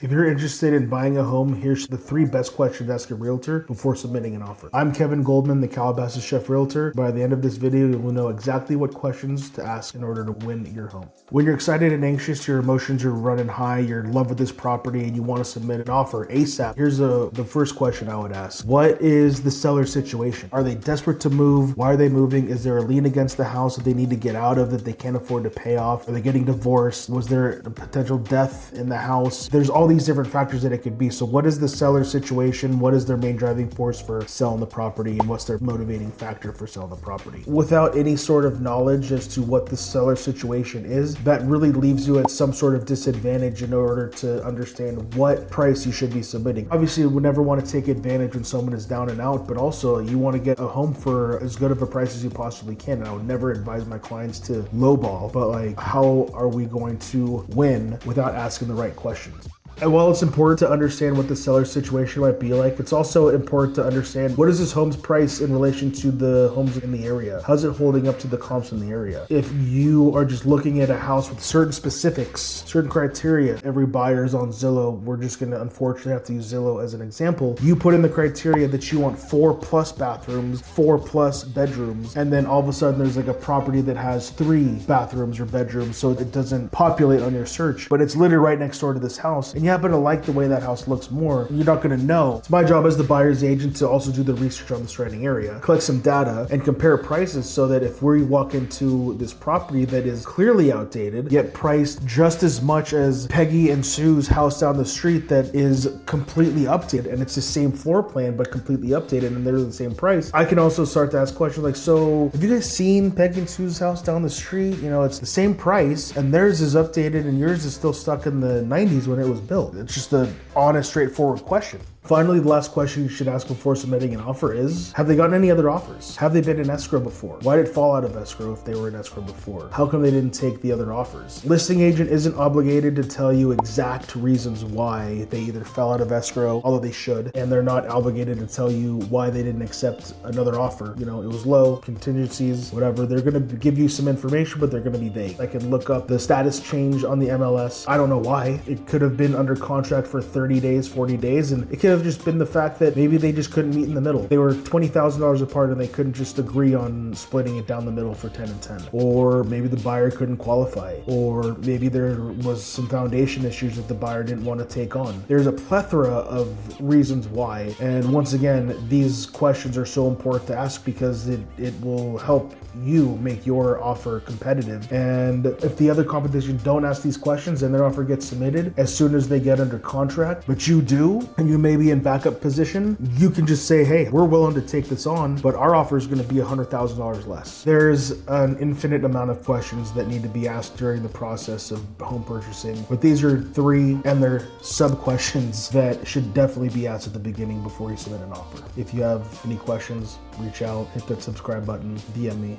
If you're interested in buying a home, here's the 3 best questions to ask a realtor before submitting an offer. I'm Kevin Goldman, the Calabasas Chef Realtor. By the end of this video, you will know exactly what questions to ask in order to win your home. When you're excited and anxious, your emotions are running high, you're in love with this property, and you want to submit an offer ASAP, here's the first question I would ask. What is the seller's situation? Are they desperate to move? Why are they moving? Is there a lien against the house that they need to get out of that they can't afford to pay off? Are they getting divorced? Was there a potential death in the house? There's all these different factors that it could be. So what is the seller's situation? What is their main driving force for selling the property? And what's their motivating factor for selling the property? Without any sort of knowledge as to what the seller's situation is, that really leaves you at some sort of disadvantage in order to understand what price you should be submitting. Obviously, you would never want to take advantage when someone is down and out, but also you want to get a home for as good of a price as you possibly can. And I would never advise my clients to lowball, but like, how are we going to win without asking the right questions? And while it's important to understand what the seller's situation might be like, it's also important to understand what is this home's price in relation to the homes in the area? How's it holding up to the comps in the area? If you are just looking at a house with certain specifics, certain criteria, every buyer is on Zillow. We're just going to unfortunately have to use Zillow as an example. You put in the criteria that you want 4+ bathrooms, 4+ bedrooms, and then all of a sudden there's like a property that has 3 bathrooms or bedrooms, so it doesn't populate on your search, but it's literally right next door to this house, and you happen to like the way that house looks more, you're not going to know. It's my job as the buyer's agent to also do the research on the surrounding area, collect some data, and compare prices so that if we walk into this property that is clearly outdated, yet priced just as much as Peggy and Sue's house down the street that is completely updated, and it's the same floor plan but completely updated, and they're the same price, I can also start to ask questions like, so have you guys seen Peggy and Sue's house down the street? You know, it's the same price, and theirs is updated, and yours is still stuck in the 90s when it was built. It's just an honest, straightforward question. Finally, the last question you should ask before submitting an offer is, have they gotten any other offers? Have they been in escrow before? Why did it fall out of escrow if they were in escrow before? How come they didn't take the other offers? Listing agent isn't obligated to tell you exact reasons why they either fell out of escrow, although they should, and they're not obligated to tell you why they didn't accept another offer. You know, it was low, contingencies, whatever. They're going to give you some information, but they're going to be vague. I can look up the status change on the MLS. I don't know why. It could have been under contract for 30 days, 40 days, and it could have just been the fact that maybe they just couldn't meet in the middle. They were $20,000 apart and they couldn't just agree on splitting it down the middle for 10 and 10. Or maybe the buyer couldn't qualify. Or maybe there was some foundation issues that the buyer didn't want to take on. There's a plethora of reasons why. And once again, these questions are so important to ask because it will help you make your offer competitive. And if the other competition don't ask these questions and their offer gets submitted as soon as they get under contract, but you do, and you may be in backup position, you can just say, hey, we're willing to take this on, but our offer is going to be $100,000 less. There's an infinite amount of questions that need to be asked during the process of home purchasing, but these are 3 and they're sub questions that should definitely be asked at the beginning before you submit an offer. If you have any questions, reach out, hit that subscribe button, DM me.